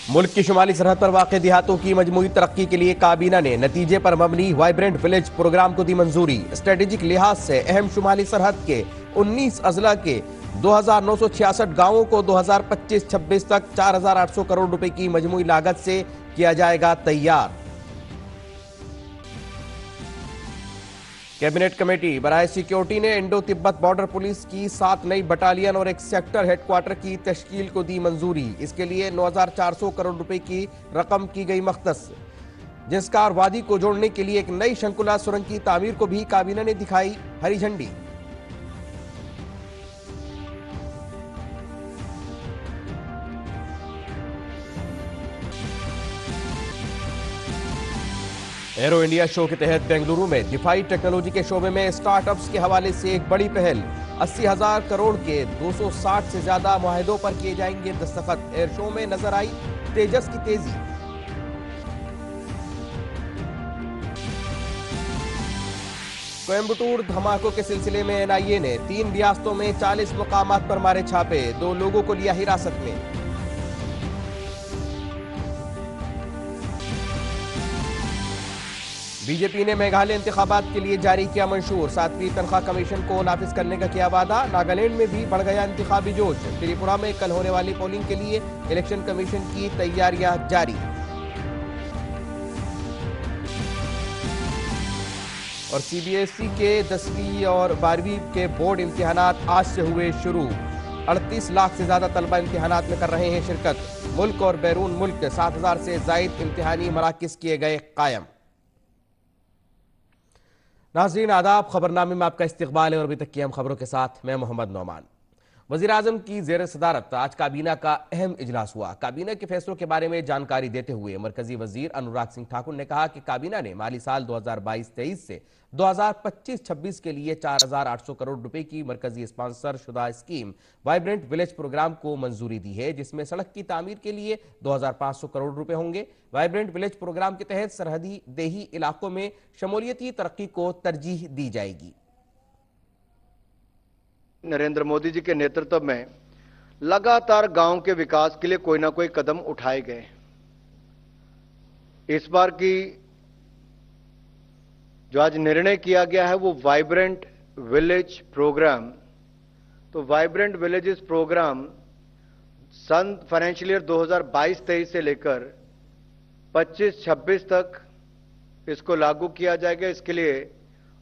मुल्क की शुमाली सरहद पर वाक़ देहातों की मजमूई तरक्की के लिए काबीना ने नतीजे पर मबनी वाइब्रेंट विलेज प्रोग्राम को दी मंजूरी। स्ट्रेटेजिक लिहाज से अहम शुमाली सरहद के 19 अजला के 2,966 गांवों को 2025-26 तक 4,800 करोड़ रुपए की मजमूई लागत से किया जाएगा तैयार। कैबिनेट कमेटी बराए सिक्योरिटी ने इंडो तिब्बत बॉर्डर पुलिस की 7 नई बटालियन और एक सेक्टर हेडक्वार्टर की तश्कील को दी मंजूरी। इसके लिए 9,400 करोड़ रुपए की रकम की गई मख्तस। जिंसकार वादी को जोड़ने के लिए एक नई शंकुला सुरंग की तामीर को भी काबीना ने दिखाई हरी झंडी। एरो इंडिया शो के तहत बेंगलुरु में दिफाई टेक्नोलॉजी के शोबे में स्टार्टअप्स के हवाले से एक बड़ी पहल। 80,000 करोड़ के 260 से ज्यादा मुआहदों पर किए जाएंगे दस्तखत। एयर शो में नजर आई तेजस की तेजी। कोयम्बटूर धमाकों के सिलसिले में एनआईए ने 3 रियासतों में 40 मुकामात पर मारे छापे। 2 लोगों को लिया हिरासत में। बीजेपी ने मेघालय इंतखाबात के लिए जारी किया मंशूर। 7वीं तनख्वाह कमीशन को नाफिज करने का किया वादा। नागालैंड में भी बढ़ गया इंतखाबी जोश। त्रिपुरा में कल होने वाली पोलिंग के लिए इलेक्शन कमीशन की तैयारियां जारी। और सीबीएसई के 10वीं और 12वीं के बोर्ड इम्तिहानात आज से हुए शुरू। 38 लाख से ज्यादा तलबा इम्तिहानात में कर रहे हैं शिरकत। मुल्क और बैरून मुल्क 7,000 से जायद इम्तिहानी मराकिज किए गए कायम। नाज़रीन आदाब, खबरनामे में आपका इस्तकबाल है और अभी तक की हम खबरों के साथ मैं मोहम्मद नौमान। वज़ीर आज़म की ज़ेर सदारत आज काबीना का अहम इजलास हुआ। काबीना के फैसलों के बारे में जानकारी देते हुए मरकजी वजीर अनुराग सिंह ठाकुर ने कहा कि काबीना ने माली साल 2022-23 से 2025-26 के लिए 4,800 करोड़ रुपए की मरकजी स्पॉन्सर शुदा स्कीम वाइब्रेंट विलेज प्रोग्राम को मंजूरी दी है, जिसमें सड़क की तामीर के लिए 2,500 करोड़ रुपए होंगे। वाइब्रेंट विलेज प्रोग्राम के तहत सरहदी देही इलाकों में शमूलियती तरक्की को तरजीह दी जाएगी। नरेंद्र मोदी जी के नेतृत्व में लगातार गांव के विकास के लिए कोई ना कोई कदम उठाए गए। इस बार की जो आज निर्णय किया गया है वो वाइब्रेंट विलेज प्रोग्राम। तो वाइब्रेंट विलेजेस प्रोग्राम सन फाइनेंशियल ईयर 2022-23 से लेकर 25-26 तक इसको लागू किया जाएगा। इसके लिए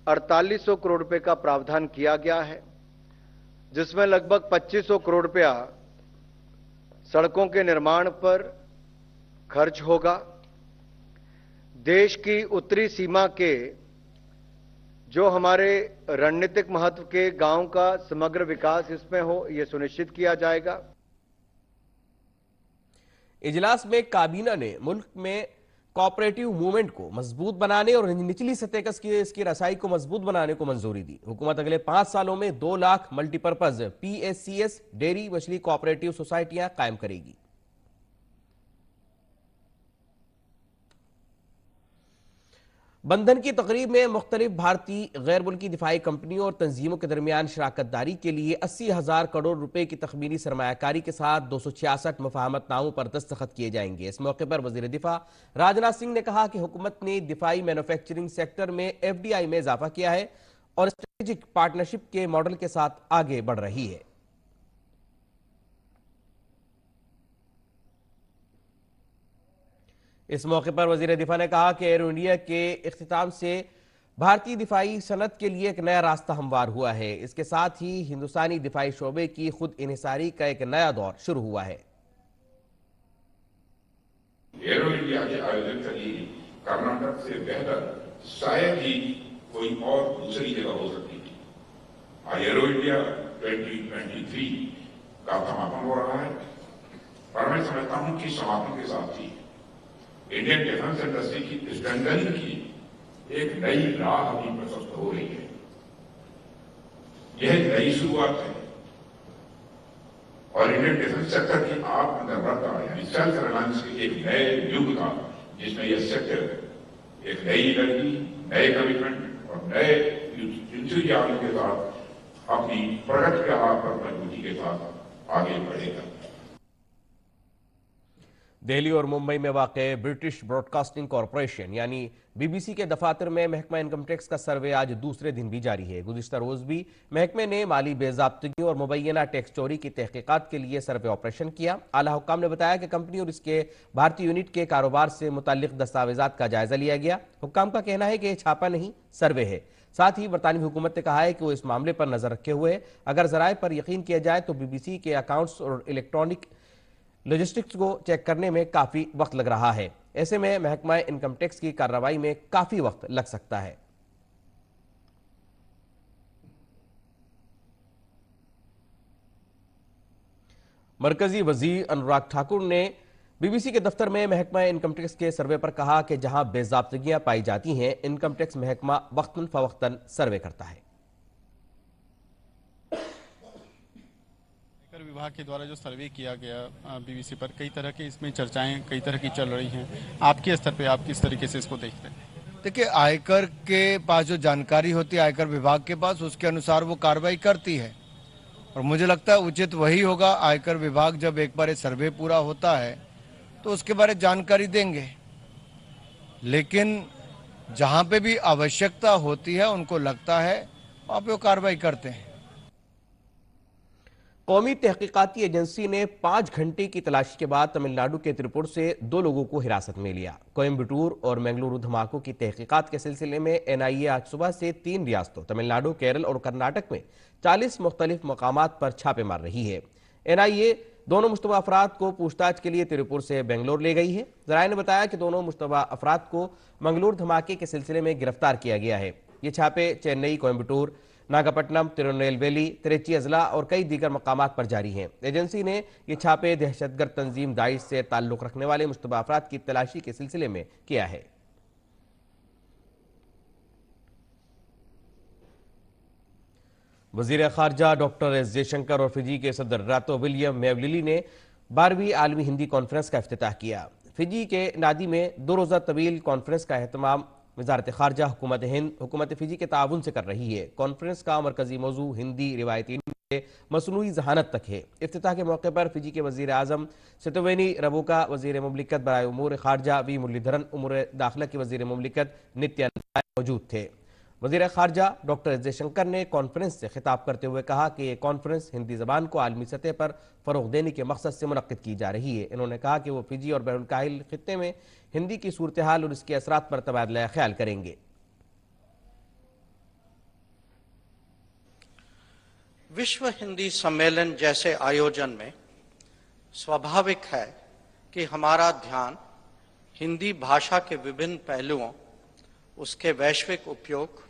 4,800 करोड़ रुपए का प्रावधान किया गया है, जिसमें लगभग 2,500 करोड़ रुपया सड़कों के निर्माण पर खर्च होगा। देश की उत्तरी सीमा के जो हमारे रणनीतिक महत्व के गांव का समग्र विकास इसमें हो, यह सुनिश्चित किया जाएगा। इजलास में काबीना ने मुल्क में कोऑपरेटिव मूवमेंट को मजबूत बनाने और निचली सतह तक इसकी रसाई को मजबूत बनाने को मंजूरी दी। हुकूमत अगले 5 सालों में 2 लाख मल्टीपर्पज PSCS डेयरी मछली कोऑपरेटिव सोसाइटियां कायम करेगी। बंधन की तकरीब में मुख्तलिफ भारतीय गैर मुल्की दिफाई कंपनियों और तंजीमों के दरमियान शराकतदारी के लिए 80,000 करोड़ रुपए की तखमीनी सरमायाकारी के साथ 266 मुफाहमतनामों पर दस्तखत किए जाएंगे। इस मौके पर वजीर दिफा राजनाथ सिंह ने कहा कि हुकूमत ने दिफाई मैन्युफैक्चरिंग सेक्टर में FDI में इजाफा किया है और स्ट्रेटेजिक पार्टनरशिप के मॉडल के साथ आगे बढ़ रही है। इस मौके पर वजीर दिफा ने कहा कि एरो इंडिया के इख्तिताम से भारतीय दिफाई सनत के लिए एक नया रास्ता हमवार हुआ है। इसके साथ ही हिंदुस्तानी दिफाई शोबे की खुद इन्हिसारी का एक नया दौर शुरू हुआ है। एरो इंडिया के आयोजन के लिए कर्नाटक से बेहतर शायद ही कोई और दूसरी जगह हो सकती थी। आज एरो इंडिया 2023 का समापन हो रहा है और मैं समझता हूं कि समापन के साथ ही इंडियन डिफेंस इंडस्ट्री की स्ट्रेंथनिंग की एक नई राह अभी प्रशस्त हो रही है। यह एक नई शुरुआत है और इंडियन डिफेंस सेक्टर की आत्मनिर्भरता यानी सेल्फ रिलायंस के एक नए युग का, जिसमें यह सेक्टर एक नई एनर्जी, नए कमिटमेंट और नए इंतजाम के साथ अपनी प्रगति के आधार पर मजबूती के साथ आगे बढ़ेगा। दिल्ली और मुंबई में वाक़ ब्रिटिश ब्रॉडकास्टिंग कॉरपोरेशन यानी बीबीसी के दफातर में महकमा इनकम टैक्स का सर्वे आज दूसरे दिन भी जारी है। गुज़िश्ता रोज भी महकमे ने माली बेज़ाब्तगी और मुबैना टैक्स चोरी की तहकीकात के लिए सर्वे ऑपरेशन किया। आला हुक्काम ने बताया कि कंपनी और इसके भारतीय यूनिट के कारोबार से मुताल्लिक दस्तावेजात का जायजा लिया गया। हुक्काम का कहना है कि यह छापा नहीं, सर्वे है। साथ ही बरतानवी हुकूमत ने कहा है कि वो इस मामले पर नजर रखे हुए है। अगर जराए पर यकीन किया जाए तो बीबीसी के अकाउंट्स और इलेक्ट्रॉनिक लॉजिस्टिक्स को चेक करने में काफी वक्त लग रहा है। ऐसे में महकमा इनकम टैक्स की कार्रवाई में काफी वक्त लग सकता है। मरकजी वजीर अनुराग ठाकुर ने बीबीसी के दफ्तर में महकमा इनकम टैक्स के सर्वे पर कहा कि जहां बेजाब्तगियां पाई जाती हैं, इनकम टैक्स महकमा वक्तन फवक्तन सर्वे करता है। विभाग के द्वारा जो सर्वे किया गया बीबीसी पर, कई तरह की इसमें चर्चाएं कई तरह की चल रही हैं। आपके स्तर पे आप किस तरीके से इसको देखते हैं? देखिए, आयकर के पास जो जानकारी होती है, आयकर विभाग के पास, उसके अनुसार वो कार्रवाई करती है और मुझे लगता है उचित वही होगा। आयकर विभाग जब एक बार सर्वे पूरा होता है तो उसके बारे में जानकारी देंगे, लेकिन जहां पे भी आवश्यकता होती है, उनको लगता है, वहां पे वो कार्रवाई करते हैं। कौमी तहकीकाती एजेंसी ने 5 घंटे की तलाशी के बाद तमिलनाडु के त्रिपुर से 2 लोगों को हिरासत में लिया। कोयम्बटूर और मंगलुरु धमाकों की तहकीकात के सिलसिले में एनआईए आज सुबह से 3 रियासतों तमिलनाडु, केरल और कर्नाटक में 40 मुख्तलिफ मकामात पर छापे मार रही है। एनआईए दोनों मुश्तबा अफराद को पूछताछ के लिए त्रिपुर से बेंगलोर ले गई है। जराये ने बताया कि दोनों मुश्तबा अफराद को मंगलुरु धमाके के सिलसिले में गिरफ्तार किया गया है। ये छापे चेन्नई, कोयम्बटूर, नागापट्टनम, तिरुनेलवेली, तिरुची अजला और कई दीगर मकामात पर जारी हैं। एजेंसी ने ये छापे दहशतगर्द तंजीम दाइश से ताल्लुक रखने वाले मुश्तबा अफराद की तलाशी के सिलसिले में किया है। वजीर खारजा डॉक्टर एस जयशंकर और फिजी के सदर रातो विलियम मेवलिली ने 12वीं आलमी हिंदी कॉन्फ्रेंस का इफ्तिताह किया। फिजी के नादी में 2 रोज़ा तवील कॉन्फ्रेंस का एहतमाम वजारत खारजा, हुकूमत हिंद, हुकूमत फिजी के ताउन से कर रही है। कॉन्फ्रेंस का मरकजी मौजू हिंदी रिवायती मसनूई जहानत तक है। इफ्तिताह के मौके पर फिजी के वजीर आजम सितोवेनी रबुका, वजीर मुमलिकत बराए उमूर खारजा वी मुरलीधरन, उमूर दाखिला के वजीर मुमलिकत नित्यानंद मौजूद थे। वजीर खारजा डॉक्टर एस जयशंकर ने कॉन्फ्रेंस से खिताब करते हुए कहा कि ये कॉन्फ्रेंस हिंदी जबान को आलमी सतह पर फरोग देने के मकसद से मुनक्किद की जा रही है। इन्होंने कहा कि वो फिजी और बैरुल खित्ते में हिंदी की सूरत हाल और इसके असरात पर तबादला ख्याल करेंगे। विश्व हिंदी सम्मेलन जैसे आयोजन में स्वाभाविक है कि हमारा ध्यान हिंदी भाषा के विभिन्न पहलुओं, उसके वैश्विक उपयोग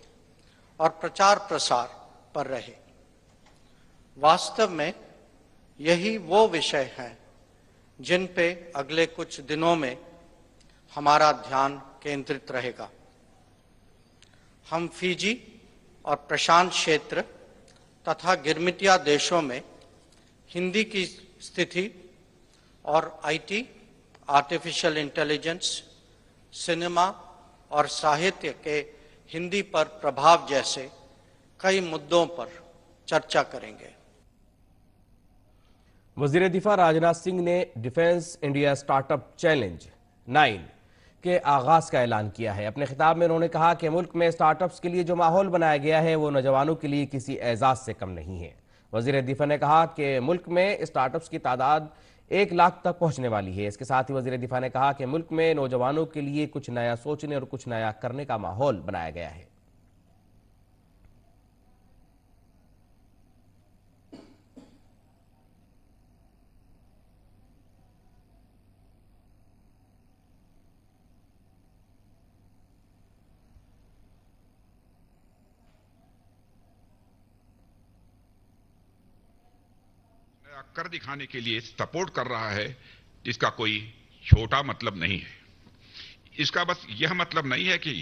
और प्रचार प्रसार पर रहे। वास्तव में यही वो विषय हैं जिन पे अगले कुछ दिनों में हमारा ध्यान केंद्रित रहेगा। हम फिजी और प्रशांत क्षेत्र तथा गिरमिटिया देशों में हिंदी की स्थिति और आईटी, आर्टिफिशियल इंटेलिजेंस, सिनेमा और साहित्य के हिंदी पर प्रभाव जैसे कई मुद्दों पर चर्चा करेंगे। वजीर दिफा राजनाथ सिंह ने डिफेंस इंडिया स्टार्टअप चैलेंज 9 के आगाज का ऐलान किया है। अपने खिताब में उन्होंने कहा कि मुल्क में स्टार्टअप्स के लिए जो माहौल बनाया गया है वो नौजवानों के लिए किसी एजाज से कम नहीं है। वजीर दिफा ने कहा कि मुल्क में स्टार्टअप्स की तादाद 1 लाख तक पहुंचने वाली है। इसके साथ ही वजीर दिफा ने कहा कि मुल्क में नौजवानों के लिए कुछ नया सोचने और कुछ नया करने का माहौल बनाया गया है। कर दिखाने के लिए सपोर्ट कर रहा है, इसका कोई छोटा मतलब नहीं है। इसका बस यह मतलब नहीं है कि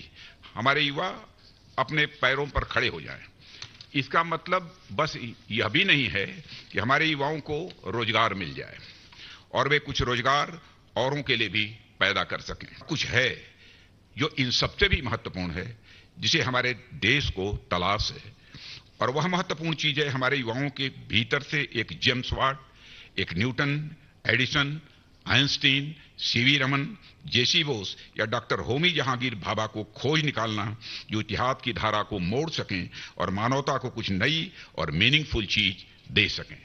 हमारे युवा अपने पैरों पर खड़े हो जाएं। इसका मतलब बस यह भी नहीं है कि हमारे युवाओं को रोजगार मिल जाए और वे कुछ रोजगार औरों के लिए भी पैदा कर सकें। कुछ है जो इन सबसे भी महत्वपूर्ण है, जिसे हमारे देश को तलाश है, और वह महत्वपूर्ण चीज है हमारे युवाओं के भीतर से एक जेम्स वाट, एक Newton, Edison Einstein, CV Raman, JC Bose या डॉक्टर होमी जहांगीर भाभा को खोज निकालना जो इतिहास की धारा को मोड़ सकें और मानवता को कुछ नई और मीनिंगफुल चीज दे सकें।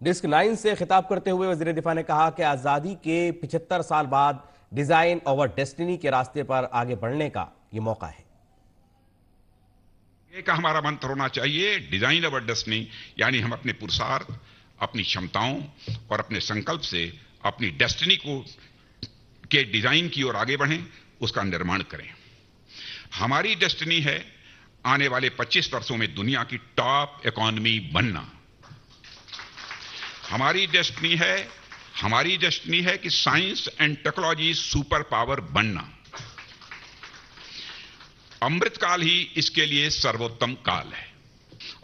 डिस्क 9 से खिताब करते हुए वजीर दिफा ने कहा कि आजादी के 75 साल बाद डिजाइन ओवर डेस्टिनी के रास्ते पर आगे बढ़ने का ये मौका है। एक हमारा मंत्र होना चाहिए, डिजाइन ओवर डेस्टिनी, यानी हम अपने पुरुषार्थ, अपनी क्षमताओं और अपने संकल्प से अपनी डेस्टिनी को के डिजाइन की ओर आगे बढ़ें, उसका निर्माण करें। हमारी डेस्टिनी है आने वाले 25 वर्षों में दुनिया की टॉप इकोनॉमी बनना। हमारी डेस्टिनी है कि science and technology super power बनना। अमृतकाल ही इसके लिए सर्वोत्तम काल है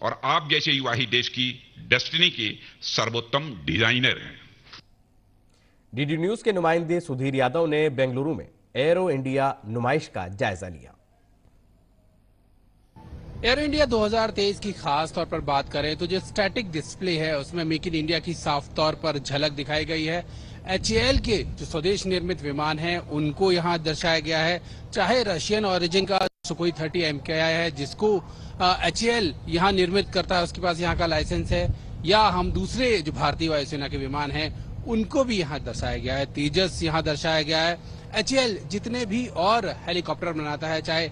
और आप जैसे युवा ही देश की डेस्टिनी के सर्वोत्तम डिजाइनर हैं। डीडी न्यूज के नुमाइंदे सुधीर यादव ने बेंगलुरु में एरो इंडिया नुमाइश का जायजा लिया। एरो इंडिया 2023 की खास तौर पर बात करें तो जो स्टैटिक डिस्प्ले है उसमें मेक इन इंडिया की साफ तौर पर झलक दिखाई गई है। HAL के जो स्वदेश निर्मित विमान हैं उनको यहाँ दर्शाया गया है, चाहे रशियन ओरिजिन का सुखोई 30 MKI है जिसको HAL यहाँ निर्मित करता है, उसके पास यहाँ का लाइसेंस है, या हम दूसरे जो भारतीय वायुसेना के विमान हैं उनको भी यहाँ दर्शाया गया है। तेजस यहाँ दर्शाया गया है। HAL जितने भी और हेलीकॉप्टर बनाता है, चाहे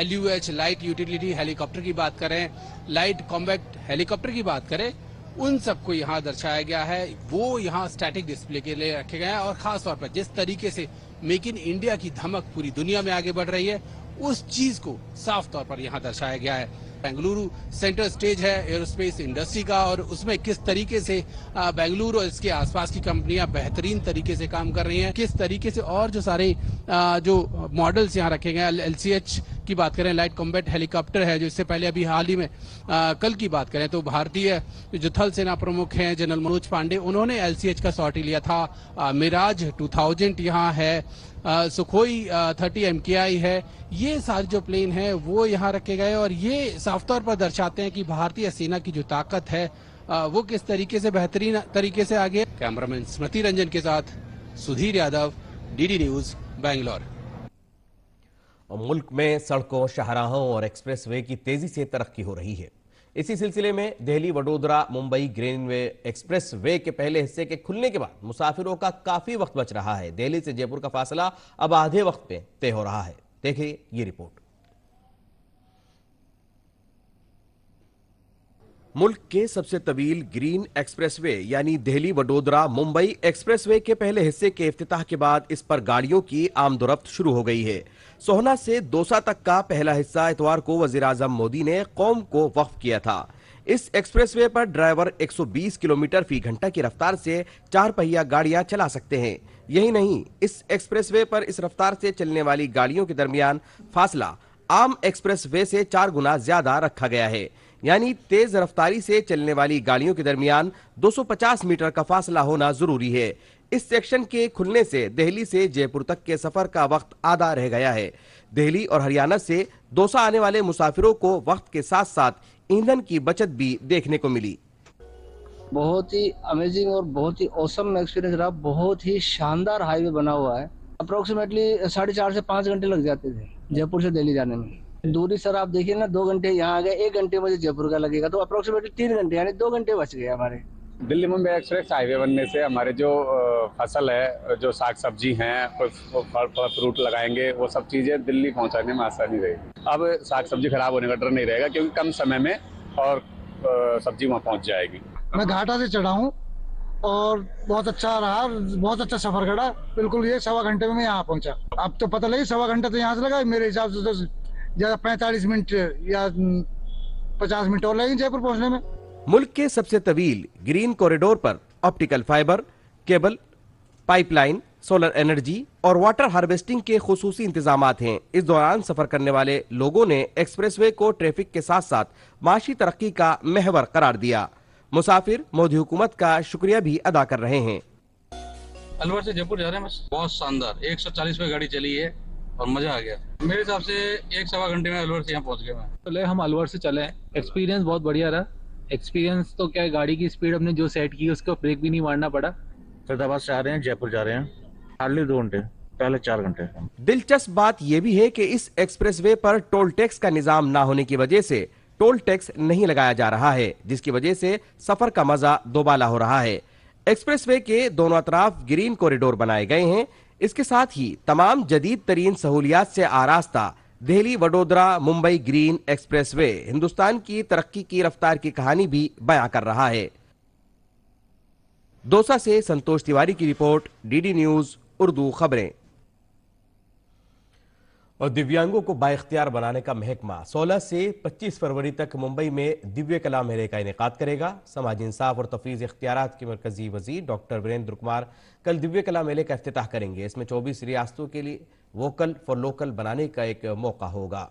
LUH लाइट यूटिलिटी हेलीकॉप्टर की बात करें, लाइट कॉम्बैक्ट हेलीकॉप्टर की बात करें, उन सबको यहाँ दर्शाया गया है। वो यहाँ स्टैटिक डिस्प्ले के लिए रखे गए हैं और खास तौर पर जिस तरीके से मेक इन इंडिया की धमक पूरी दुनिया में आगे बढ़ रही है उस चीज को साफ तौर पर यहाँ दर्शाया गया है। बेंगलुरु सेंटर स्टेज है एरोस्पेस इंडस्ट्री का और उसमें किस तरीके से बेंगलुरु और इसके आसपास की कंपनियां बेहतरीन तरीके से काम कर रही हैं, किस तरीके से और जो सारे जो मॉडल्स यहाँ रखे गए हैं। LCH की बात करें, लाइट कॉम्बैट हेलीकॉप्टर है जो इससे पहले अभी हाल ही में कल की बात करें तो भारतीय जो थल सेना प्रमुख हैं जनरल मनोज पांडे, उन्होंने LCH का सॉर्टी लिया था। मिराज 2000 यहाँ है, सुखोई 30 MKI है। ये सारे जो प्लेन है वो यहाँ रखे गए और ये साफ तौर पर दर्शाते हैं कि भारतीय सेना की जो ताकत है वो किस तरीके से बेहतरीन तरीके से आगे। कैमरामैन स्मृति रंजन के साथ सुधीर यादव, DD न्यूज, बैंगलोर। मुल्क में सड़कों, शाहराहों और एक्सप्रेसवे की तेजी से तरक्की हो रही है। इसी सिलसिले में Delhi Vadodara Mumbai Greenway express way के पहले हिस्से के खुलने के बाद मुसाफिरों का काफी वक्त बच रहा है। दिल्ली से जयपुर का फासला अब आधे वक्त में तय हो रहा है। देखिए ये रिपोर्ट। मुल्क के सबसे तवील ग्रीन एक्सप्रेसवे यानी दिल्ली वडोदरा मुंबई एक्सप्रेसवे के पहले हिस्से के इफ्तिताह के बाद इस पर गाड़ियों की आमदोरफ्त शुरू हो गई है। सोहना से दौसा तक का पहला हिस्सा इतवार को वजीर-आजम मोदी ने कौम को वक्फ किया था। इस एक्सप्रेसवे पर ड्राइवर 120 किलोमीटर फी घंटा की रफ्तार से 4 पहिया गाड़ियां चला सकते हैं। यही नहीं, इस एक्सप्रेसवे पर इस रफ्तार से चलने वाली गाड़ियों के दरमियान फासला आम एक्सप्रेसवे से 4 गुना ज्यादा रखा गया है। यानी तेज रफ्तारी से चलने वाली गाड़ियों के दरमियान 250 मीटर का फासला होना जरूरी है। इस सेक्शन के खुलने से दिल्ली से जयपुर तक के सफर का वक्त आधा रह गया है। दिल्ली और हरियाणा से दौसा आने वाले मुसाफिरों को वक्त के साथ साथ ईंधन की बचत भी देखने को मिली। बहुत ही अमेजिंग और बहुत ही औसम एक्सपीरियंस रहा। बहुत ही शानदार हाईवे बना हुआ है। अप्रोक्सीमेटली 4.5 से 5 घंटे लग जाते थे जयपुर से दिल्ली जाने में। दूरी सर आप देखिए ना, 2 घंटे यहाँ आ गए, 1 घंटे मुझे जयपुर का लगेगा, तो अप्रोक्सीमेटली 3 घंटे यानी 2 घंटे बच गए हमारे। दिल्ली मुंबई एक्सप्रेस हाईवे बनने से हमारे जो फसल है, जो साग सब्जी हैं, फल फ्रूट लगाएंगे, वो सब चीजें दिल्ली पहुंचाने में आसानी रहेगी। अब साग सब्जी खराब होने का डर नहीं रहेगा क्योंकि कम समय में और सब्जी वहाँ पहुंच जाएगी। मैं घाटा से चढ़ा हूँ और बहुत अच्छा रहा, बहुत अच्छा सफर करा। बिल्कुल ये 1.25 घंटे में मैं यहाँ पहुँचा। अब तो पता लगे 1.25 घंटा तो यहाँ से लगा, मेरे हिसाब से तो ज्यादा 45 मिनट या 50 मिनट और लगेंगे जयपुर पहुँचने में। मुल्क के सबसे तवील ग्रीन कॉरिडोर पर optical fibre, cable, pipeline, solar energy और वाटर हार्वेस्टिंग के खुसूसी इंतजामात हैं। इस दौरान सफर करने वाले लोगों ने एक्सप्रेसवे को ट्रैफिक के साथ साथ माशी तरक्की का महवर करार दिया। मुसाफिर मोदी हुकूमत का शुक्रिया भी अदा कर रहे हैं। अलवर से जयपुर जा रहे हैं, बस बहुत शानदार 140 पे गाड़ी चली है और मजा आ गया। मेरे हिसाब से 1-1.25 घंटे में अलवर से यहाँ पहुँच गया मैं। तो हम अलवर से चले, एक्सपीरियंस बहुत बढ़िया रहा। एक्सपीरियंस तो क्या है, गाड़ी की स्पीड हमने जो सेट की उसको ब्रेक भी नहीं मारना पड़ा फरीदाबाद से आ रहे हैं, जयपुर जा रहे हैं, हार्डली 2 घंटे, पहले 4 घंटे। दिलचस्प बात यह भी है कि इस एक्सप्रेसवे पर टोल टैक्स का निजाम ना होने की वजह से टोल टैक्स नहीं लगाया जा रहा है, जिसकी वजह से सफर का मजा दोबाला हो रहा है। एक्सप्रेसवे के दोनों अतराफ ग्रीन कॉरिडोर बनाए गए हैं। इसके साथ ही तमाम जदीद तरीन सहूलियात से आरास्ता दिल्ली वडोदरा मुंबई ग्रीन एक्सप्रेसवे हिंदुस्तान की तरक्की की रफ्तार की कहानी भी बयां कर रहा है। दौसा से संतोष तिवारी की रिपोर्ट, डीडी न्यूज उर्दू खबरें। और दिव्यांगों को बाइख्तियार बनाने का महकमा 16 से 25 फरवरी तक मुंबई में दिव्य कला मेले का इनेकाद करेगा। समाजी इंसाफ और तफवीज़ इख्तियारात के मरकजी वजीर डॉक्टर वीरेंद्र कुमार कल दिव्य कला मेले का इफ्तिताह करेंगे। इसमें 24 रियासतों के लिए वोकल फॉर लोकल बनाने का एक मौका होगा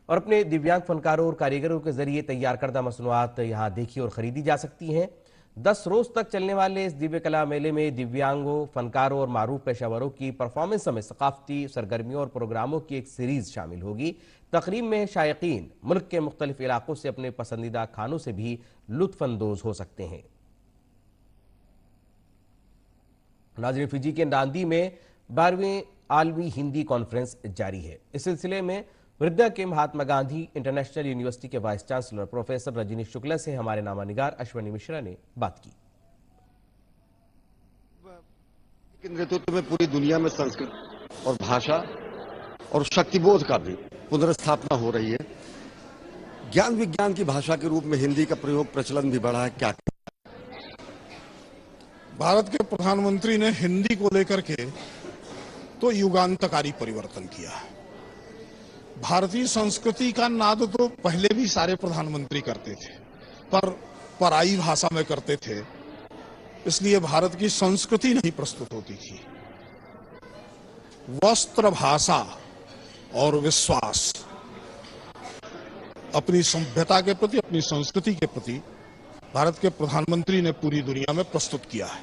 और अपने दिव्यांग फनकारों और कारीगरों के जरिए तैयार करदा मसनूआत यहाँ देखी और खरीदी जा सकती हैं। 10 रोज तक चलने वाले इस दिव्य कला मेले में दिव्यांगों, फनकारों और मारूफ पेशावरों की परफॉर्मेंस समेत सकाफती सरगर्मियों और प्रोग्रामों की एक सीरीज शामिल होगी। तकरीब में शायकीन मुल्क के मुख्तलिफ इलाकों से अपने पसंदीदा खानों से भी लुत्फानंदोज हो सकते हैं। नाज़रीन, फिजी के नांदी में 12वीं आलमी हिंदी कॉन्फ्रेंस जारी है। इस सिलसिले में वृद्धा के महात्मा गांधी इंटरनेशनल यूनिवर्सिटी के vice chancellor professor Rajneesh Shukla से हमारे नामानिगार अश्वनी मिश्रा ने बात की। के नेतृत्व में पूरी दुनिया में संस्कृत और भाषा और शक्तिबोध का भी पुनर्स्थापना हो रही है। ज्ञान विज्ञान की भाषा के रूप में हिंदी का प्रयोग प्रचलन भी बढ़ा है। क्या भारत के प्रधानमंत्री ने हिंदी को लेकर के तो युगांतकारी परिवर्तन किया है। भारतीय संस्कृति का नाद तो पहले भी सारे प्रधानमंत्री करते थे, पर पराई भाषा में करते थे, इसलिए भारत की संस्कृति नहीं प्रस्तुत होती थी। वस्त्र, भाषा और विश्वास अपनी सभ्यता के प्रति, अपनी संस्कृति के प्रति भारत के प्रधानमंत्री ने पूरी दुनिया में प्रस्तुत किया है,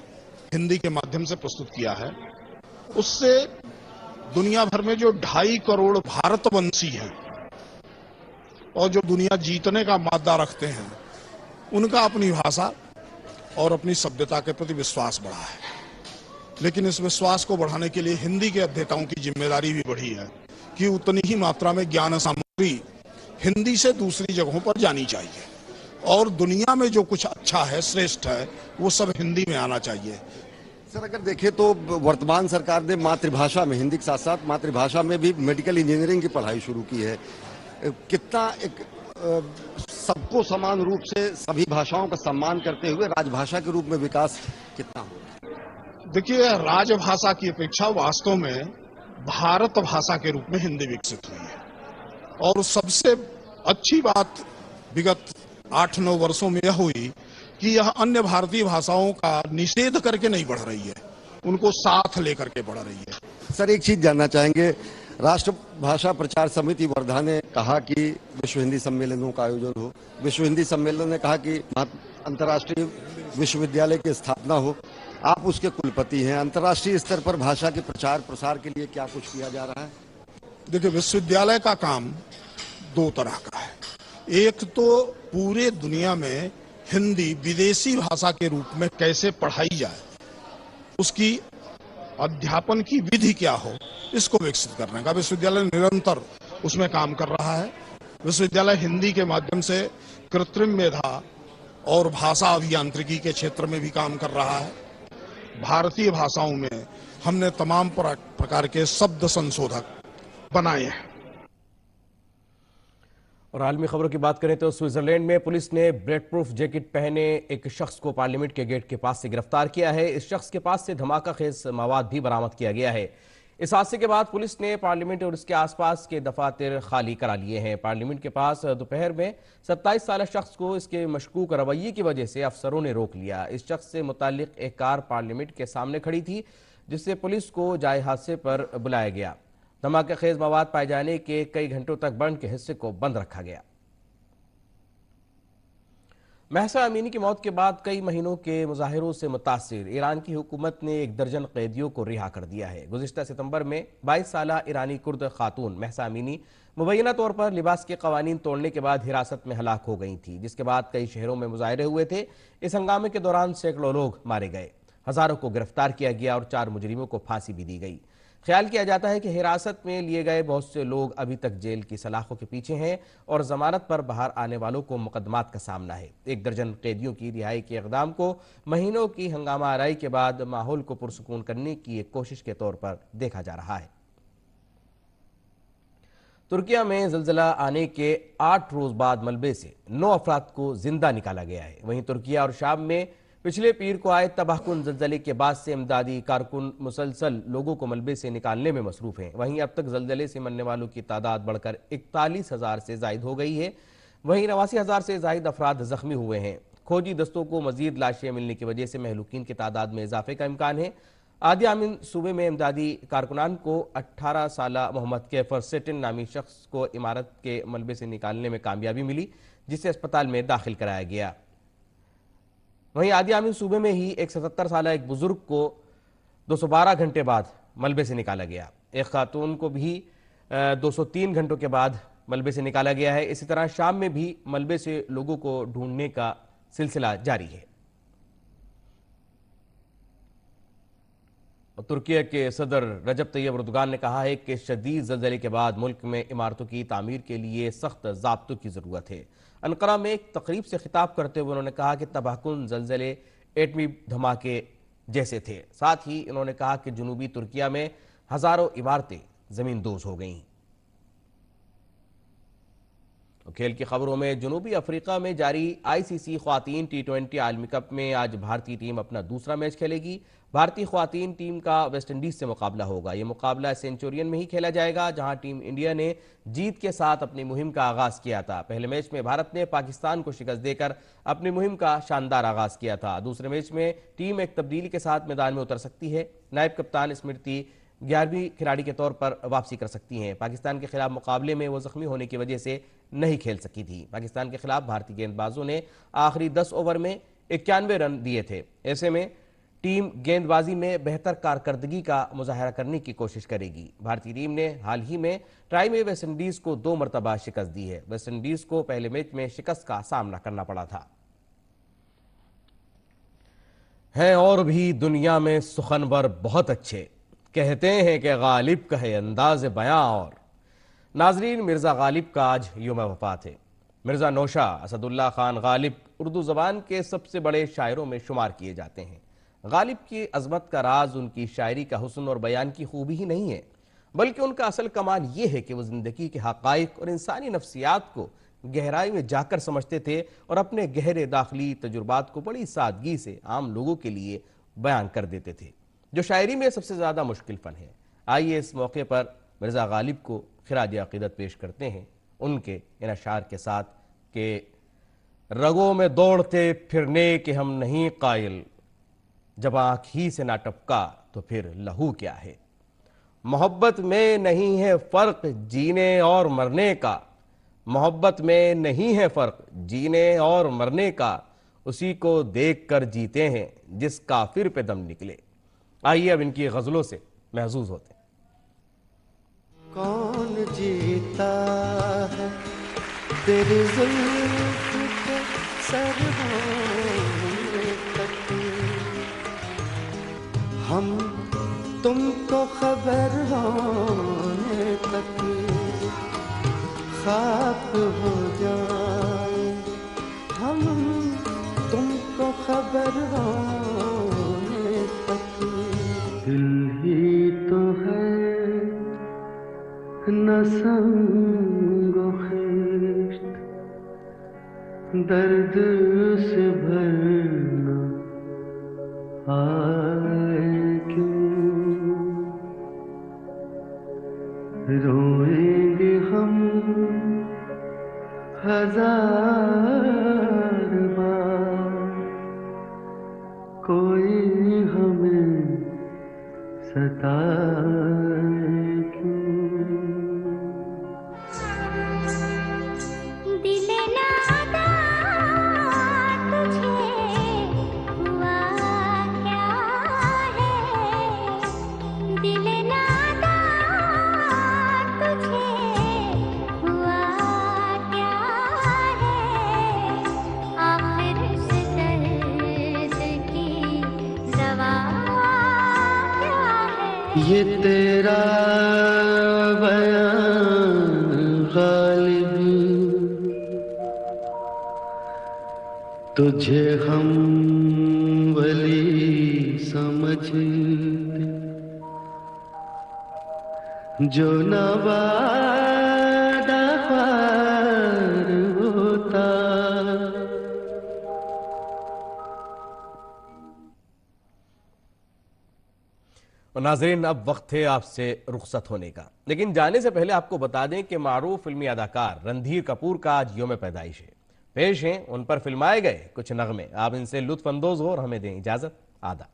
हिंदी के माध्यम से प्रस्तुत किया है। उससे दुनिया भर में जो 2.5 करोड़ भारतवंशी हैं और जो दुनिया जीतने का मादा रखते हैं, उनका अपनी भाषा और अपनी सभ्यता के प्रति विश्वास बढ़ा है। लेकिन इस विश्वास को बढ़ाने के लिए हिंदी के अध्येताओं की जिम्मेदारी भी बढ़ी है कि उतनी ही मात्रा में ज्ञान सामग्री हिंदी से दूसरी जगहों पर जानी चाहिए और दुनिया में जो कुछ अच्छा है, श्रेष्ठ है, वो सब हिंदी में आना चाहिए। सर, अगर देखें तो वर्तमान सरकार ने मातृभाषा में, हिंदी के साथ साथ मातृभाषा में भी मेडिकल इंजीनियरिंग की पढ़ाई शुरू की है। कितना एक सबको समान रूप से सभी भाषाओं का सम्मान करते हुए राजभाषा के रूप में विकास कितना हो? देखिए, राजभाषा की अपेक्षा वास्तव में भारत भाषा के रूप में हिंदी विकसित हुई है और सबसे अच्छी बात विगत 8-9 वर्षों में यह हुई कि यह अन्य भारतीय भाषाओं का निषेध करके नहीं बढ़ रही है, उनको साथ लेकर के बढ़ रही है। सर, एक चीज जानना चाहेंगे, राष्ट्रभाषा प्रचार समिति वर्धा ने कहा कि विश्व हिंदी सम्मेलनों का आयोजन हो, विश्व हिंदी सम्मेलन ने कहा कि अंतर्राष्ट्रीय विश्वविद्यालय की स्थापना हो। आप उसके कुलपति हैं, अंतर्राष्ट्रीय स्तर पर भाषा के प्रचार प्रसार के लिए क्या कुछ किया जा रहा है? देखिए, विश्वविद्यालय का काम 2 तरह का है। एक तो पूरे दुनिया में हिंदी विदेशी भाषा के रूप में कैसे पढ़ाई जाए, उसकी अध्यापन की विधि क्या हो, इसको विकसित करने का विश्वविद्यालय निरंतर उसमें काम कर रहा है। विश्वविद्यालय हिंदी के माध्यम से कृत्रिम मेधा और भाषा अभियांत्रिकी के क्षेत्र में भी काम कर रहा है। भारतीय भाषाओं में हमने तमाम प्रकार के शब्द संशोधक बनाए हैं। और आलमी खबरों की बात करें तो स्विट्जरलैंड में पुलिस ने बुलेट प्रूफ जैकेट पहने एक शख्स को पार्लियामेंट के गेट के पास से गिरफ्तार किया है। इस शख्स के पास से धमाका खेज मवाद भी बरामद किया गया है। इस हादसे के बाद पुलिस ने पार्लियामेंट और इसके आसपास के दफातर खाली करा लिए हैं। पार्लियामेंट के पास दोपहर में 27 साल शख्स को इसके मशकूक रवैये की वजह से अफसरों ने रोक लिया। इस शख्स से मुताल्लिक एक कार पार्लियामेंट के सामने खड़ी थी, जिससे पुलिस को जाए हादसे पर बुलाया गया। धमाका खेज मवाद पाए जाने के कई घंटों तक बंद के हिस्से को बंद रखा गया। महसा अमीनी की मौत के बाद कई महीनों के मुजाहिरों से मुतासिर ईरान की हुकूमत ने 1 दर्जन कैदियों को रिहा कर दिया है। गुज़िश्ता सितंबर में 22 साला ईरानी कुर्द खातून महसा अमीनी मुबैना तौर पर लिबास के कवानीन तोड़ने के बाद हिरासत में हलाक हो गई थी, जिसके बाद कई शहरों में मुजाहिरे हुए थे। इस हंगामे के दौरान सैकड़ों लोग मारे गए। हजारों को गिरफ्तार किया गया और 4 मुजरिमों को फांसी भी दी गई। ख्याल किया जाता है कि हिरासत में लिए गए बहुत से लोग अभी तक जेल की सलाखों के पीछे हैं और जमानत पर बाहर आने वालों को मुकदमात का सामना है। 1 दर्जन कैदियों की रिहाई के इक़दाम को महीनों की हंगामा आराई के बाद माहौल को पुरसुकून करने की एक कोशिश के तौर पर देखा जा रहा है। तुर्किया में ज़िलज़िला आने के 8 रोज बाद मलबे से 9 अफराद को जिंदा निकाला गया है। वहीं तुर्किया और शाम में पिछले पीर को आए तबाहकुन ज़लज़ले के बाद से इमदादी कारकुन मुसलसल लोगों को मलबे से निकालने में मसरूफ हैं। वहीं अब तक ज़लज़ले से मरने वालों की तादाद बढ़कर 41,000 से ज़ायद हो गई है। वहीं 89,000 से ज़ायद अफराद जख्मी हुए हैं। खोजी दस्तों को मजीद लाशें मिलने की वजह से महलूकीन की तादाद में इजाफे का इम्कान है। आदि आमिन सूबे में इमदादी कारकुनान को 18 साला मोहम्मद कैफर सेटिन नामी शख्स को इमारत के मलबे से निकालने में कामयाबी मिली, जिसे अस्पताल में दाखिल कराया गया। वहीं आदि आमिन सूबे में ही 77 साला एक बुजुर्ग को 212 घंटे बाद मलबे से निकाला गया। एक खातून को भी 203 घंटों के बाद मलबे से निकाला गया है। इसी तरह शाम में भी मलबे से लोगों को ढूंढने का सिलसिला जारी है। तुर्की के सदर रजब तैयब एर्दोगान ने कहा है कि शदीद ज़लज़ले के बाद मुल्क में इमारतों की तामीर के लिए सख्त ज़ाब्तों की ज़रूरत है। अनकरा में एक तकरीब से खिताब करते हुए उन्होंने कहा कि तबाहकुन ज़लज़ले एटमी धमाके जैसे थे। साथ ही उन्होंने कहा कि जनूबी तुर्किया में हजारों इमारतें ज़मींदोज़ हो गईं। खेल की खबरों में जनूबी अफ्रीका में जारी ICC ख्वातीन T20 आलमी कप में आज भारतीय टीम अपना दूसरा मैच खेलेगी। भारतीय ख्वातीन टीम का वेस्ट इंडीज से मुकाबला होगा। यह मुकाबला सेंचुरियन में ही खेला जाएगा, जहां टीम इंडिया ने जीत के साथ अपनी मुहिम का आगाज किया था। पहले मैच में भारत ने पाकिस्तान को शिकस्त देकर अपनी मुहिम का शानदार आगाज किया था। दूसरे मैच में टीम एक तब्दीली के साथ मैदान में उतर सकती है। नायब कप्तान स्मृति 11वीं खिलाड़ी के तौर पर वापसी कर सकती हैं। पाकिस्तान के खिलाफ मुकाबले में वो जख्मी होने की वजह से नहीं खेल सकी थी। पाकिस्तान के खिलाफ भारतीय गेंदबाजों ने आखिरी 10 ओवर में 91 रन दिए थे। ऐसे में टीम गेंदबाजी में बेहतर कारकर्दगी का मुजाहरा करने की कोशिश करेगी। भारतीय टीम ने हाल ही में ट्राई में वेस्ट इंडीज को 2 मरतबा शिकस्त दी है। वेस्ट इंडीज को पहले मैच में शिकस्त का सामना करना पड़ा था। हैं और भी दुनिया में सुखनवर बहुत अच्छे, कहते हैं कि गालिब कहे अंदाज बयां। और नाजरीन, मिर्जा गालिब का आज यौम वफात है। मिर्जा नौशा असदुल्ला खान गालिब उर्दू जबान के सबसे बड़े शायरों में शुमार किए जाते हैं। गालिब की अजमत का राज उनकी शायरी का हुस्न और बयान की खूबी ही नहीं है, बल्कि उनका असल कमाल यह है कि वो जिंदगी के हकाइक और इंसानी नफ्सियात को गहराई में जाकर समझते थे और अपने गहरे दाखिली तजुर्बात को बड़ी सादगी से आम लोगों के लिए बयान कर देते थे, जो शायरी में सबसे ज्यादा मुश्किल फन है। आइए इस मौके पर मिर्जा गालिब को खिराज अकीदत पेश करते हैं उनके इन अशार के साथ कि रगों में दौड़ते फिरने के हम नहीं कायल, जब आंख ही से ना टपका तो फिर लहू क्या है। मोहब्बत में नहीं है फर्क जीने और मरने का, मोहब्बत में नहीं है फर्क जीने और मरने का, उसी को देख कर जीते हैं जिस काफिर पे दम निकले। आइए अब इनकी गजलों से महजूज होते हैं। कौन जीता है तेरी जुल्फ के सर होने तक, हम तुमको खबर होने तक खाक हो जाए, हम तुमको खबर होने तक। दिल ही तो है न संगो खिश्त, दर्द से भरना आए क्यों, रोएंगे हम हजार बार, कोई हमें सताए क्यों। दिले नादा तुझे हुआ क्या है, दिले नादा तुझे हुआ क्या है, आखिर से दर्द की दवा ये तेरा बयान गालिब, तुझे हम वली समझते जो नवादा पार होता। और नाज़रीन, अब वक्त है आपसे रुखसत होने का, लेकिन जाने से पहले आपको बता दें कि मारूफ फिल्मी अदाकार रणधीर कपूर का आज यौम पैदाइश है। पेश हैं उन पर फिल्माए गए कुछ नगमे, आप इनसे लुत्फ अंदोज हो और हमें दें इजाजत। आदा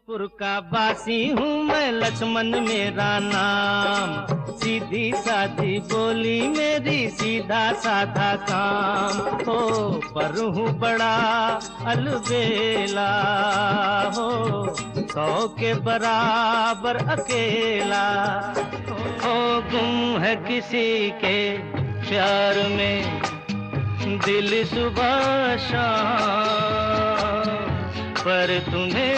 पुर का बासी हूँ मैं, लक्ष्मण मेरा नाम, सीधी सादी बोली मेरी, सीधा साधा काम हो, पर हूँ बड़ा अलबेला हो, 100 के बराबर अकेला हो, गुम है किसी के प्यार में दिल सुबह शाम, पर तुम्हें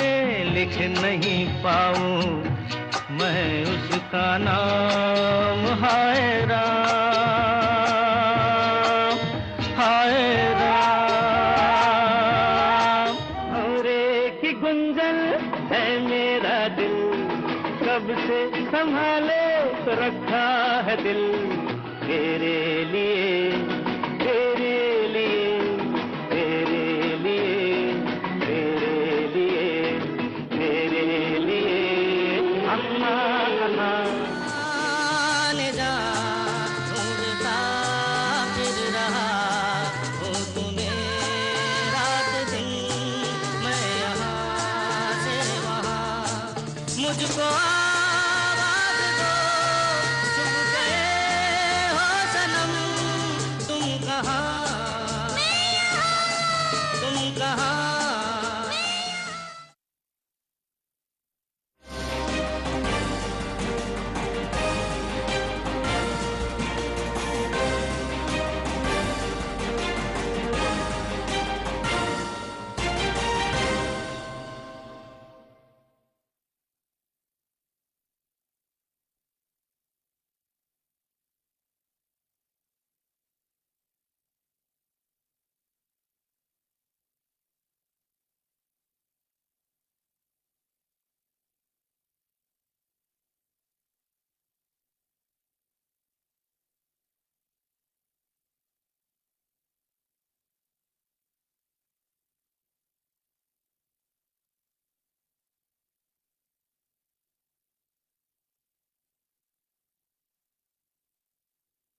लिख नहीं पाऊं मैं उसका नाम। हाय राम, हाय राम, और एक ही गुंजन है मेरा दिल, कब से संभाले तो रखा है दिल, तेरे लिए, तेरे लिए, तेरे लिए, तेरे लिए, तेरे लिए, अम्मा अम्मा। आने जा ढूंढता फिर रहा वो तुम्हें रात दिन, मैं यहाँ से वहाँ, मुझको